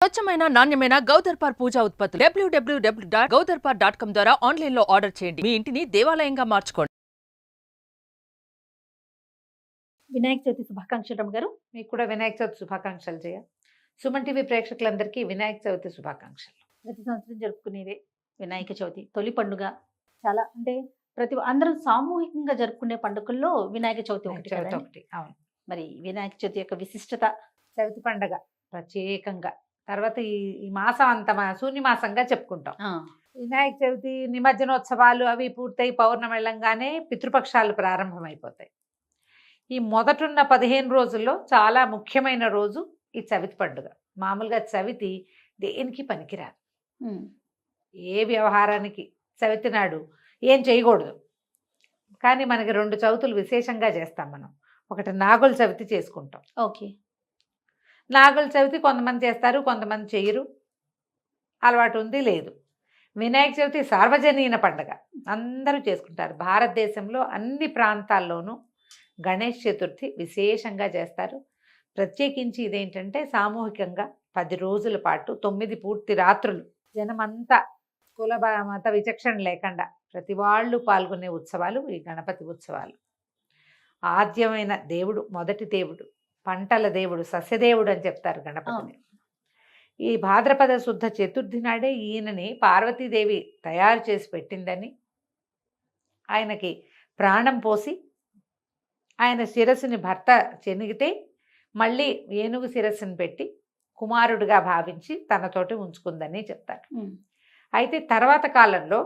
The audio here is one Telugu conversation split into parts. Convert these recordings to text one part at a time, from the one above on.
స్వచ్ఛమైన నాణ్యమైన గౌదర్పార్ పూజా ఉత్పత్తులు www.gaudarpar.com ద్వారా ఆన్లైన్ లో ఆర్డర్ చేయండి. మీ ఇంటిని దేవాలయంగా మార్చుకోండి. వినాయక చవితి శుభాకాంక్షలు రమ్మ గారు. మీకు కూడా వినాయక చవితి శుభాకాంక్షలు జయ. సుమన్ టీవీ ప్రేక్షకులందరికీ వినాయక చవితి శుభాకాంక్షలు. ప్రతి సంవత్సరం జరుపుకునేదే వినాయక చవితి తొలి పండుగ. చాలా అంటే అందరూ సామూహికంగా జరుపుకునే పండుగల్లో వినాయక చవితి ఒకటి చవితి కదండి. ఒకటి అవును. మరి వినాయక చవితి యొక్క విశిష్టత చవితి పండగ ప్రత్యేకంగా తర్వాత ఈ మాసం అంత శూన్య మాసంగా చెప్పుకుంటాం. వినాయక చవితి నిమజ్జనోత్సవాలు అవి పూర్తయి పౌర్ణమి వెళ్ళంగానే పితృపక్షాలు ప్రారంభమైపోతాయి. ఈ మొదటున్న 15 రోజుల్లో చాలా ముఖ్యమైన రోజు ఈ చవితి పండుగ. మామూలుగా చవితి దేనికి పనికిరాదు, ఏ వ్యవహారానికి చవితి నాడు ఏం చేయకూడదు. కానీ మనకి 2 చవితులు విశేషంగా చేస్తాం మనం. ఒకటి నాగుల చవితి చేసుకుంటాం. ఓకే. నాగుల చవితి కొంతమంది చేస్తారు, కొంతమంది చేయరు, అలవాటు ఉంది లేదు. వినాయక చవితి సార్వజనీన పండుగ, అందరూ చేసుకుంటారు. భారతదేశంలో అన్ని ప్రాంతాల్లోనూ గణేష్ చతుర్థి విశేషంగా చేస్తారు. ప్రత్యేకించి ఇదేంటంటే సామూహికంగా 10 రోజుల పాటు 9 పూర్తి రాత్రులు జనమంతా కుల మత విచక్షణ లేకుండా ప్రతి వాళ్ళు పాల్గొనే ఉత్సవాలు ఈ గణపతి ఉత్సవాలు. ఆద్యమైన దేవుడు, మొదటి దేవుడు, పంటల దేవుడు, సస్యదేవుడు అని చెప్తారు గణపతిని. ఈ భాద్రపద శుద్ధ చతుర్థి నాడే ఈయనని పార్వతీదేవి తయారు చేసి పెట్టిందని, ఆయనకి ప్రాణం పోసి ఆయన శిరస్సుని భర్త చెనిగితే మళ్ళీ ఏనుగు శిరస్సుని పెట్టి కుమారుడిగా భావించి తనతోటి ఉంచుకుందని చెప్తారు. అయితే తర్వాత కాలంలో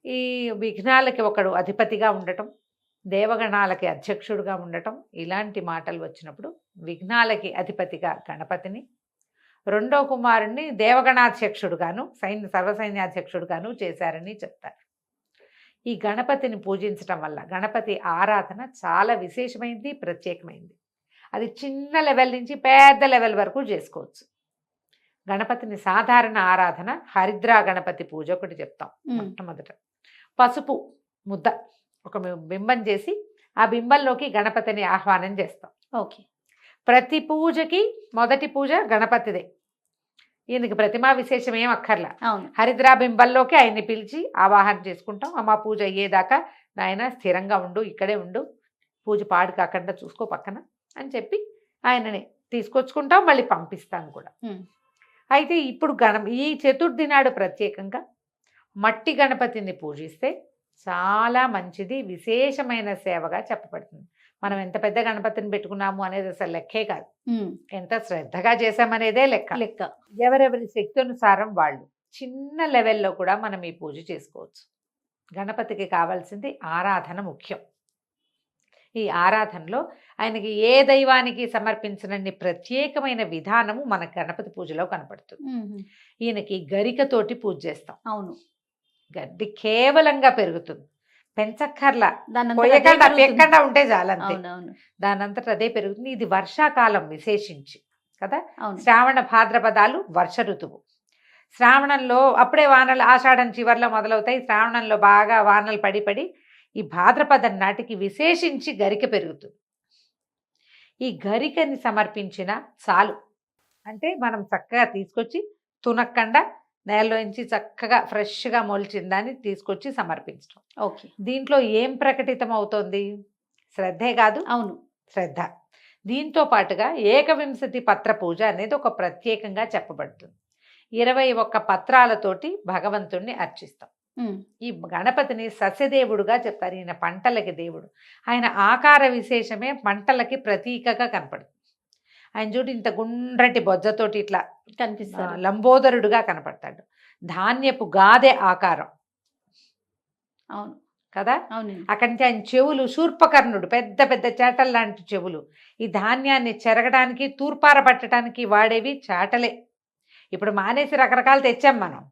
ఈ విఘ్నాలకి ఒకడు అధిపతిగా ఉండటం, దేవగణాలకి అధ్యక్షుడుగా ఉండటం, ఇలాంటి మాటలు వచ్చినప్పుడు విఘ్నాలకి అధిపతిగా గణపతిని, రెండో కుమారుణ్ణి దేవగణాధ్యక్షుడుగాను సర్వసైన్యాధ్యక్షుడుగాను చేశారని చెప్తారు. ఈ గణపతిని పూజించటం వల్ల గణపతి ఆరాధన చాలా విశేషమైంది, ప్రత్యేకమైంది. అది చిన్న లెవెల్ నుంచి పెద్ద లెవెల్ వరకు చేసుకోవచ్చు. గణపతిని సాధారణ ఆరాధన హరిద్రా గణపతి పూజ ఒకటి చెప్తాం. మొట్టమొదట పసుపు ముద్ద ఒక బింబం చేసి ఆ బింబంలోకి గణపతిని ఆహ్వానం చేస్తాం. ఓకే. ప్రతి పూజకి మొదటి పూజ గణపతిదే. ఈయనకి ప్రతిమా విశేషం ఏం అక్కర్లా. హరిద్రా బింబంలోకి ఆయన్ని పిలిచి ఆవాహన చేసుకుంటాం. అమ్మ పూజ అయ్యేదాకా నాయన స్థిరంగా ఉండు, ఇక్కడే ఉండు, పూజ పాడు కాకుండా చూసుకో పక్కన అని చెప్పి ఆయనని తీసుకొచ్చుకుంటాం, మళ్ళీ పంపిస్తాం కూడా. అయితే ఇప్పుడు ఈ చతుర్థి నాడు ప్రత్యేకంగా మట్టి గణపతిని పూజిస్తే చాలా మంచిది, విశేషమైన సేవగా చెప్పబడుతుంది. మనం ఎంత పెద్ద గణపతిని పెట్టుకున్నాము అనేది అసలు లెక్కే కాదు, ఎంత శ్రద్ధగా చేసామనేదే లెక్క. ఎవరెవరి శక్తి అనుసారం వాళ్ళు చిన్న లెవెల్లో కూడా మనం ఈ పూజ చేసుకోవచ్చు. గణపతికి కావాల్సింది ఆరాధన ముఖ్యం. ఈ ఆరాధనలో ఆయనకి ఏ దైవానికి సమర్పించనన్ని ప్రత్యేకమైన విధానము మన గణపతి పూజలో కనపడుతుంది. ఈయనకి గరికతోటి పూజ చేస్తాం. అవును, గడ్డి కేవలంగా పెరుగుతుంది, పెంచక్కర్లా, ఎక్కడ ఉంటే చాలంతే, దానంతట అదే పెరుగుతుంది. ఇది వర్షాకాలం విశేషించి కదా. శ్రావణ భాద్రపదాలు వర్ష ఋతువు. శ్రావణంలో అప్పుడే వానలు ఆషాఢం చివర్లో మొదలవుతాయి. శ్రావణంలో బాగా వానలు పడి పడి ఈ భాద్రపదం నాటికి విశేషించి గరిక పెరుగుతుంది. ఈ గరికని సమర్పించిన చాలు, అంటే మనం చక్కగా తీసుకొచ్చి తునక్కండా నేలలోంచి చక్కగా ఫ్రెష్గా మొలిచిన దాన్ని తీసుకొచ్చి సమర్పించడం. ఓకే. దీంట్లో ఏం ప్రకటితం అవుతోంది? శ్రద్ధే కాదు. అవును, శ్రద్ధ. దీంతో పాటుగా ఏకవింశతి పత్ర పూజ అనేది ఒక ప్రత్యేకంగా చెప్పబడుతుంది. 21 పత్రాలతోటి భగవంతుణ్ణి అర్చిస్తాం. ఈ గణపతిని సస్యదేవుడుగా చెప్తారు. ఈయన పంటలకి దేవుడు. ఆయన ఆకార విశేషమే పంటలకి ప్రతీకగా కనపడుతుంది. ఆయన చూడు ఇంత గుండ్రటి బొజ్జతోటి ఇట్లా కనిపిస్తాడు, లంబోదరుడుగా కనపడతాడు. ధాన్యపు గాదె ఆకారం. అవును కదా. అవును. అక్కడి నుంచి ఆయన చెవులు శూర్పకర్ణుడు, పెద్ద పెద్ద చేటలు లాంటి చెవులు. ఈ ధాన్యాన్ని చెరగడానికి తూర్పార పట్టడానికి వాడేవి చాటలే. ఇప్పుడు మానేసి రకరకాలు తెచ్చాం మనం.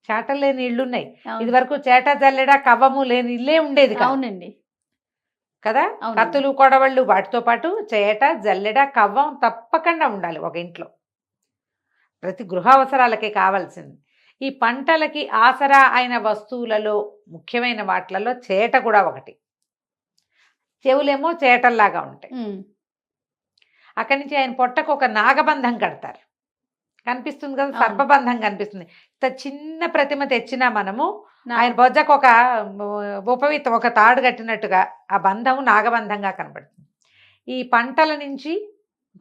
చేటలు లేని ఇళ్ళున్నాయి. ఇది వరకు చేట జల్లెడ కవ్వము లేని ఇల్లే ఉండేది. అవునండి కదా. కత్తులు కొడవళ్ళు వాటితో పాటు చేట జల్లెడ కవ్వం తప్పకుండా ఉండాలి ఒక ఇంట్లో. ప్రతి గృహ అవసరాలకే కావాల్సింది. ఈ పంటలకి ఆసరా అయిన వస్తువులలో ముఖ్యమైన వాటిలలో చేట కూడా ఒకటి. చెవులేమో చేటల్లాగా ఉంటాయి. అక్కడి నుంచి ఆయన పొట్టకు ఒక నాగబంధం కడతారు. కనిపిస్తుంది కదా, అవును. సర్పబంధం కనిపిస్తుంది. ఇంత చిన్న ప్రతిమ తెచ్చినా మనము నా- ఆయన బొజ్జకు ఒక ఉపవిత్తం, ఒక తాడు కట్టినట్టుగా ఆ బంధం నాగబంధంగా కనపడుతుంది. ఈ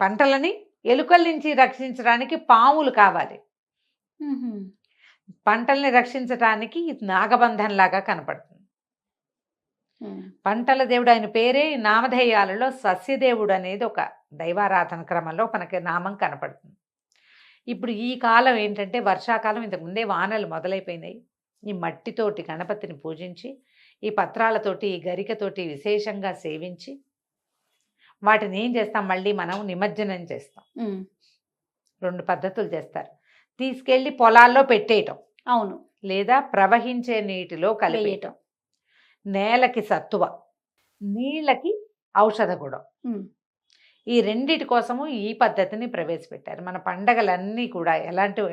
పంటలని ఎలుకల నుంచి రక్షించడానికి పాములు కావాలి. మ్హూ. పంటల్ని రక్షించడానికి ఇది నాగబంధం లాగా కనపడుతుంది. మ్. పంటల దేవుడు, ఆయన పేరే నామధేయాలలో సస్యదేవుడు అనేది ఒక దైవారాధన క్రమంలో మనకి నామం కనపడుతుంది. ఇప్పుడు ఈ కాలం ఏంటంటే వర్షాకాలం, ఇంతకుముందే వానలు మొదలైపోయినాయి. ఈ మట్టితోటి గణపతిని పూజించి, ఈ పత్రాలతోటి, ఈ గరికతోటి విశేషంగా సేవించి, వాటిని ఏం చేస్తాం, మళ్ళీ మనం నిమజ్జనం చేస్తాం. మ్. 2 పద్ధతులు చేస్తారు. తీసుకెళ్ళి పొలాల్లో పెట్టేయటం, అవును, లేదా ప్రవహించే నీటిలో కలిపేయటం. నేలకి సత్తువ, నీళ్ళకి ఔషధ గుణం. మ్. ఈ రెండిటి కోసము ఈ పద్ధతిని ప్రవేశపెట్టారు. మన పండగలన్నీ కూడా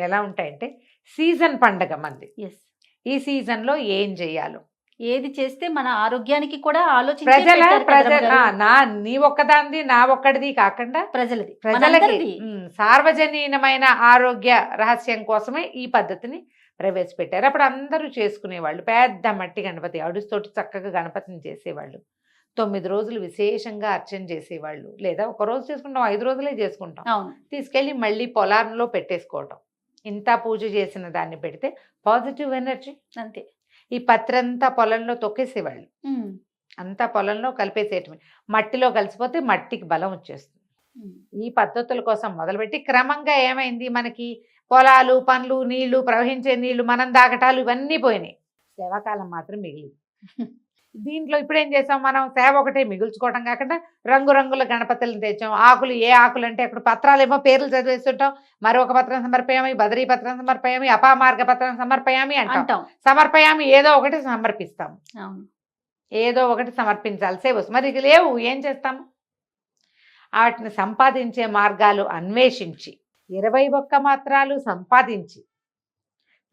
ఎలా ఉంటాయంటే సీజన్ పండగ మంది. ఎస్, ఈ సీజన్లో ఏం చేయాలో ఏది చేస్తే మన ఆరోగ్యానికి కూడా ఆలోచించి నీ ఒక్కదాంది నా ఒక్కడిది కాకుండా ప్రజలది, ప్రజలకి మనందరిది. సార్వజనీనమైన ఆరోగ్య రహస్యం కోసమే ఈ పద్ధతిని ప్రవేశపెట్టారు. అప్పుడు అందరూ చేసుకునేవాళ్ళు. పెద్ద మట్టి గణపతి అడుస్తోటి చక్కగా గణపతిని చేసేవాళ్ళు. 9 రోజులు విశేషంగా అర్చన చేసేవాళ్ళు. లేదా 1 రోజు చేసుకుంటాం, 5 రోజులే చేసుకుంటాం. అవును, తీసుకెళ్ళి మళ్ళీ పొలాల్లో పెట్టేసుకోవటం. ఇంత పూజ చేసిన దాన్ని పెడితే పాజిటివ్ ఎనర్జీ. అంతే. ఈ పత్రంతా పొలంలో తొక్కేసేవాళ్ళు, మ్. అంతా పొలంలో కలిపేసేయటమే. మట్టిలో కలిసిపోతే మట్టికి బలం వచ్చేస్తుంది. మ్. ఈ పద్ధతుల కోసం మొదలుపెట్టి క్రమంగా ఏమైంది, మనకి పొలాలు, పండ్లు, నీళ్లు, ప్రవహించే నీళ్లు, మనం దాగటాలు ఇవన్నీ పోయినాయి. సేవాకాలం మాత్రం మిగిలింది. దీంట్లో ఇప్పుడు ఏం చేసాం, మనం సేవ ఒకటే మిగుల్చుకోవడం కాకుండా రంగురంగుల గణపతులను తెచ్చాం. ఆకులు, ఏ ఆకులు అంటే అప్పుడు పత్రాలేమో పేర్లు చదివేస్తుంటాం. మరొక పత్రం సమర్పయామి, బదరీ పత్రం సమర్పయామి, అపామార్గ పత్రం సమర్పయామి అంటాం. సమర్పయామి ఏదో ఒకటి సమర్పిస్తాం. అవును, ఏదో ఒకటి సమర్పించాల్సే వస్తుంది. మరి ఇది లేవు, ఏం చేస్తాము? వాటిని సంపాదించే మార్గాలు అన్వేషించి 21 మాత్రాలు సంపాదించి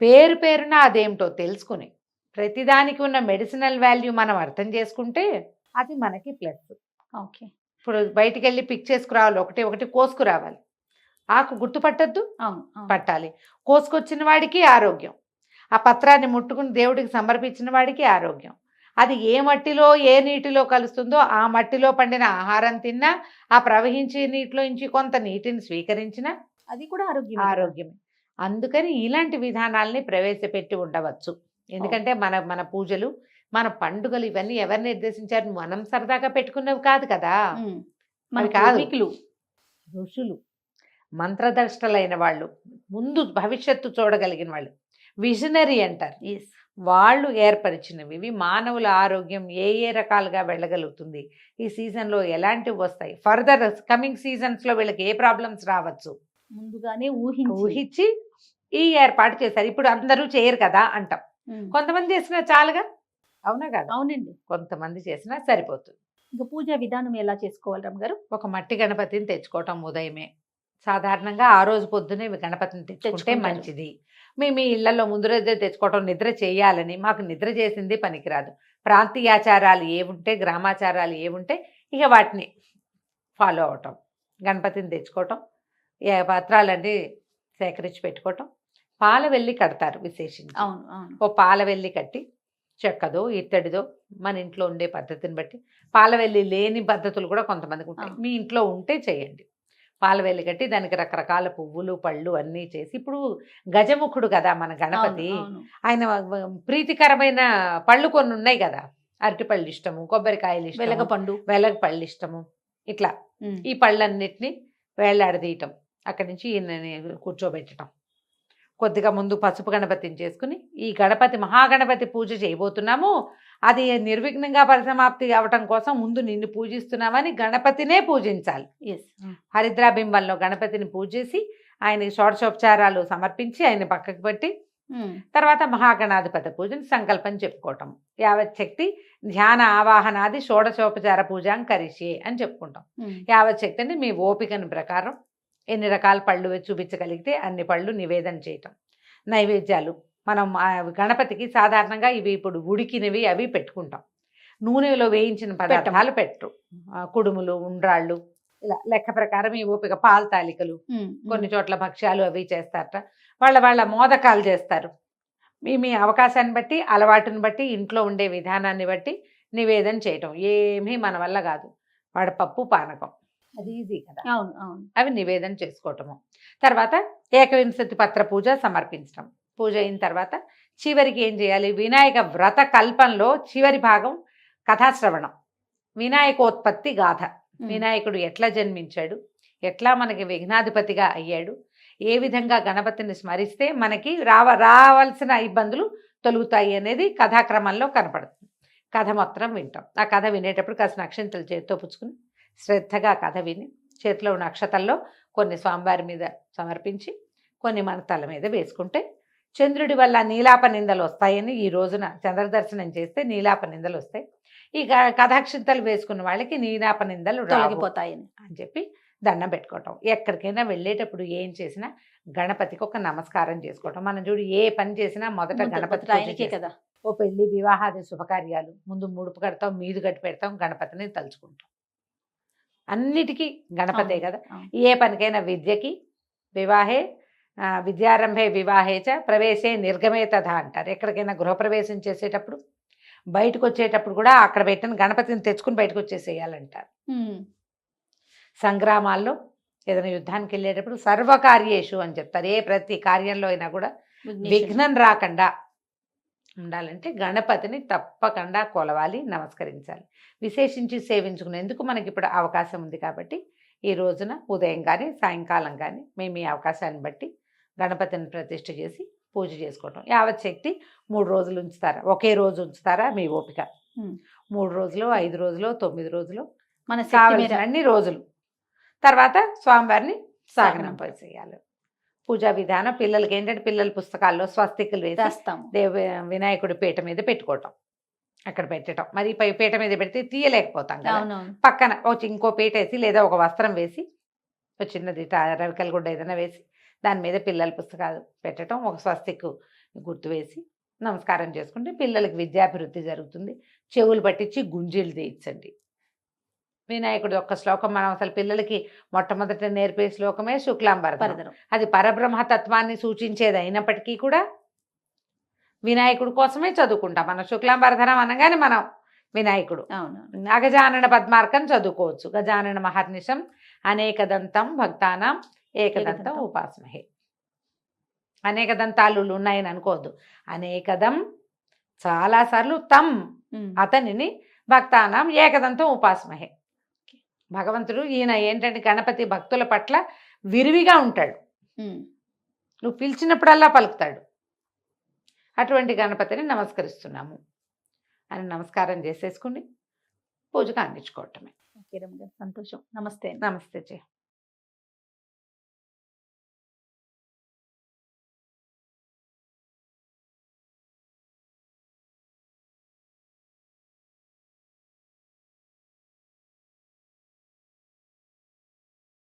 పేరున అదేమిటో తెలుసుకుని ప్రతిదానికి ఉన్న మెడిసినల్ వాల్యూ మనం అర్థం చేసుకుంటే అది మనకి ప్లస్. ఓకే. ఇప్పుడు బయటికి వెళ్ళి పిక్ చేసుకురావాలి, ఒకటి కోసుకురావాలి. ఆకు గుర్తుపట్టద్దు, అవును, అవును. పట్టాలి. కోసుకొచ్చిన వాడికి ఆరోగ్యం, ఆ పత్రాన్ని ముట్టుకుని దేవుడికి సమర్పించిన వాడికి ఆరోగ్యం. అది ఏ మట్టిలో, ఏ నీటిలో కలుస్తుందో ఆ మట్టిలో పండిన ఆహారం తిన్నా, ఆ ప్రవహించే నీటిలో నుంచి కొంత నీటిని స్వీకరించినా అది కూడా ఆరోగ్యమే. అందుకని ఇలాంటి విధానాల్ని ప్రవేశపెట్టి ఉండవచ్చు. ఎందుకంటే మన పూజలు, మన పండుగలు ఇవన్నీ ఎవరు నిర్దేశించారు? మనం సరదాగా పెట్టుకున్నవి కాదు కదా. మన కాదు, పూర్వీకులు, ఋషులు, మంత్రదర్శలైన వాళ్ళు, ముందు భవిష్యత్తు చూడగలిగిన వాళ్ళు, విజనరీ అంటారు. ఎస్, వాళ్ళు ఏర్పరిచినవి. ఇవి మానవుల ఆరోగ్యం ఏ రకాలుగా వెళ్ళగలుగుతుంది, ఈ సీజన్లో ఎలాంటివి వస్తాయి, ఫర్దర్ కమింగ్ సీజన్స్లో వీళ్ళకి ఏ ప్రాబ్లమ్స్ రావచ్చు ముందుగానే ఊహించి ఈ ఏర్పాటు చేశారు. ఇప్పుడు అందరూ చేయరు కదా అంటాం. కొంతమంది చేసినా చాలుగా, అవునా కదా? అవునండి. కొంతమంది చేసినా సరిపోతుంది. ఇంకా పూజా విధానం ఎలా చేసుకోవాలి రమ్మగారు? ఒక మట్టి గణపతిని తెచ్చుకోవటం ఉదయమే. సాధారణంగా ఆ రోజు పొద్దునే గణపతిని తెచ్చుకుంటే మంచిది. మేము మీ ఇళ్లలో ముందు రోజే తెచ్చుకోవటం, నిద్ర చేయాలని, మాకు నిద్ర చేసింది పనికిరాదు. ప్రాంతీయాచారాలు ఏముంటే, గ్రామాచారాలు ఏముంటే ఇక వాటిని ఫాలో అవటం. గణపతిని తెచ్చుకోవటం, పత్రాలన్నీ సేకరించి పెట్టుకోవటం. పాలవెల్లి కడతారు విశేషించి. అవును, అవును. ఓ పాలవెల్లి కట్టి, చెక్కదో ఇత్తడిదో మన ఇంట్లో ఉండే పద్ధతిని బట్టి, పాలవెల్లి లేని పద్ధతులు కూడా కొంతమందికి ఉంటాయి. మీ ఇంట్లో ఉంటే చేయండి. పాలవెల్లి కట్టి దానికి రకరకాల పువ్వులు, పళ్ళు అన్నీ చేసి, ఇప్పుడు గజముఖుడు కదా మన గణపతి, ఆయన ప్రీతికరమైన పళ్ళు కొన్ని ఉన్నాయి కదా. అరటిపళ్ళు ఇష్టము, కొబ్బరికాయలు ఇష్టము, వెలగపళ్ళు ఇష్టము. ఇట్లా ఈ పళ్ళన్నిటినీ వేళ్లాడదీయటం, అక్కడి నుంచి కూర్చోబెట్టడం. కొద్దిగా ముందు పసుపు గణపతిని చేసుకుని, ఈ గణపతి మహాగణపతి పూజ చేయబోతున్నాము, అది నిర్విఘ్నంగా పరిసమాప్తి అవటం కోసం ముందు నిన్ను పూజిస్తున్నామని గణపతినే పూజించాలి. హరిద్రాబింబంలో గణపతిని పూజేసి ఆయనకి షోడశోపచారాలు సమర్పించి ఆయన పక్కకు పెట్టి, తర్వాత మహాగణాధిపతి పూజని సంకల్పం చెప్పుకోవటం. యావచ్చక్తి ధ్యాన ఆవాహనాది షోడశోపచార పూజాం కరిష్యే అని చెప్పుకుంటాం. యావచ్చక్తి అంటే మీ ఓపికని ప్రకారం ఎన్ని రకాల పళ్ళు చూపించగలిగితే అన్ని పళ్ళు నివేదన చేయటం. నైవేద్యాలు మనం గణపతికి సాధారణంగా ఇవి ఇప్పుడు ఉడికినవి అవి పెట్టుకుంటాం. నూనెలో వేయించిన పదార్థాలు పెట్టరు. కుడుములు, ఉండ్రాళ్ళు, ఇలా లెక్క ప్రకారం ఈ ఓపిక పాలు తాలికలు, ఉమ్, కొన్ని చోట్ల భక్ష్యాలు అవి చేస్తారట. వాళ్ళ మోదకాలు చేస్తారు. మీ అవకాశాన్ని బట్టి, అలవాటుని బట్టి, ఇంట్లో ఉండే విధానాన్ని బట్టి నివేదన చేయటం ఏమీ మన వల్ల కాదు. వడపప్పు, పానకం అది ఈజీ కదా, అవును అవును. అవి నివేదన చేసుకోవటము. తర్వాత ఏకవింశతి పత్ర పూజ సమర్పించడం. పూజ అయిన తర్వాత చివరికి ఏం చేయాలి? వినాయక వ్రత కల్పంలో చివరి భాగం కథాశ్రవణం, వినాయకోత్పత్తి గాథ. వినాయకుడు ఎట్లా జన్మించాడు, ఎట్లా మనకి విఘ్నాధిపతిగా అయ్యాడు, ఏ విధంగా గణపతిని స్మరిస్తే మనకి రావాల్సిన ఇబ్బందులు తొలుగుతాయి అనేది కథాక్రమంలో కనపడుతుంది. కథ మొత్తం వింటాం. ఆ కథ వినేటప్పుడు కాసిన అక్షంతలు చేతితో పుచ్చుకుని శ్రద్ధగా కథ విని చేతిలో ఉన్న అక్షతల్లో కొన్ని స్వామివారి మీద సమర్పించి కొన్ని మన తల మీద వేసుకుంటే చంద్రుడి వల్ల నీలాప నిందలు వస్తాయని, ఈ రోజున చంద్రదర్శనం చేస్తే నీలాప నిందలు వస్తాయి, ఈ కథాక్షింతలు వేసుకున్న వాళ్ళకి నీలాప నిందలు తొలగిపోతాయని అని చెప్పి దండం పెట్టుకోవటం. ఎక్కడికైనా వెళ్ళేటప్పుడు ఏం చేసినా గణపతికి ఒక నమస్కారం చేసుకోవటం. మనం చూడు ఏ పని చేసినా మొదట గణపతి ఆయనకే కదా. ఓ పెళ్లి, వివాహాది శుభకార్యాలు ముందు ముడుపు కడతాం, మీదు కట్టి పెడతాం, గణపతిని తలుచుకుంటాం. అన్నిటికీ గణపతే కదా. ఏ పనికైనా విద్యకి వివాహే విద్యారంభే వివాహే చ ప్రవేశే నిర్గమే తథా అంటారు. ఎక్కడికైనా గృహప్రవేశం చేసేటప్పుడు, బయటకు వచ్చేటప్పుడు కూడా అక్కడ పెట్టిన గణపతిని తెచ్చుకుని బయటకు వచ్చేసేయాలంటారు. సంగ్రామాల్లో ఏదైనా యుద్ధానికి వెళ్ళేటప్పుడు సర్వకార్యేషు అని చెప్తారు. ప్రతి కార్యంలో అయినా కూడా విఘ్నం రాకుండా ఉండాలంటే గణపతిని తప్పకుండా కొలవాలి, నమస్కరించాలి, విశేషించి సేవించుకునేందుకు మనకి ఇప్పుడు అవకాశం ఉంది. కాబట్టి ఈ రోజున ఉదయం కానీ సాయంకాలం కానీ మేము ఈ అవకాశాన్ని బట్టి గణపతిని ప్రతిష్ఠ చేసి పూజ చేసుకోవటం. యావత్ శక్తి 3 రోజులు ఉంచుతారా, ఒకే రోజు ఉంచుతారా మీ ఓపిక, 3 రోజులు, 5 రోజులు, 9 రోజులు, మన కావలసిన అన్ని రోజులు. తర్వాత స్వామివారిని సాగనంపేసేయాలి. పూజా విధానం పిల్లలకి ఏంటంటే పిల్లల పుస్తకాల్లో స్వస్తికులు వేసి వినాయకుడి పీట మీద పెట్టుకోవటం, అక్కడ పెట్టడం. మరి పీట మీద పెడితే తీయలేకపోతాం కదా, పక్కన ఇంకో పీట వేసి లేదా ఒక వస్త్రం వేసి ఒక చిన్నది రవికల గుడ్డ ఏదైనా వేసి దాని మీద పిల్లల పుస్తకాలు పెట్టడం, ఒక స్వస్తికు గుర్తు వేసి నమస్కారం చేసుకుంటే పిల్లలకి విద్యాభివృద్ధి జరుగుతుంది. చెవులు పట్టించి గుంజీలు తీయించండి. వినాయకుడి యొక్క శ్లోకం మనం అసలు పిల్లలకి మొట్టమొదట నేర్పే శ్లోకమే శుక్లాంబరధరం. అది పరబ్రహ్మతత్వాన్ని సూచించేది అయినప్పటికీ కూడా వినాయకుడి కోసమే చదువుకుంటాం. మనం శుక్లాంబరధరం అనగానే మనం వినాయకుడు. అగజానన పద్మార్కం చదువుకోవచ్చు. గజానన మహర్నిశం అనేకదంతం భక్తానాం ఏకదంతం ఉపాస్మహే. అనేక దంతాలు ఉన్నాయని అనుకోవద్దు. అనేకదం చాలాసార్లు తం అతనిని భక్తానాం ఏకదంతం ఉపాస్మహే. భగవంతుడు ఈయన ఏంటంటే గణపతి భక్తుల పట్ల విరివిగా ఉంటాడు. నువ్వు పిలిచినప్పుడల్లా పలుకుతాడు. అటువంటి గణపతిని నమస్కరిస్తున్నాము అని నమస్కారం చేసేసుకుని పూజకు అందించుకోవటమే. సంతోషం. నమస్తే. నమస్తే జయ.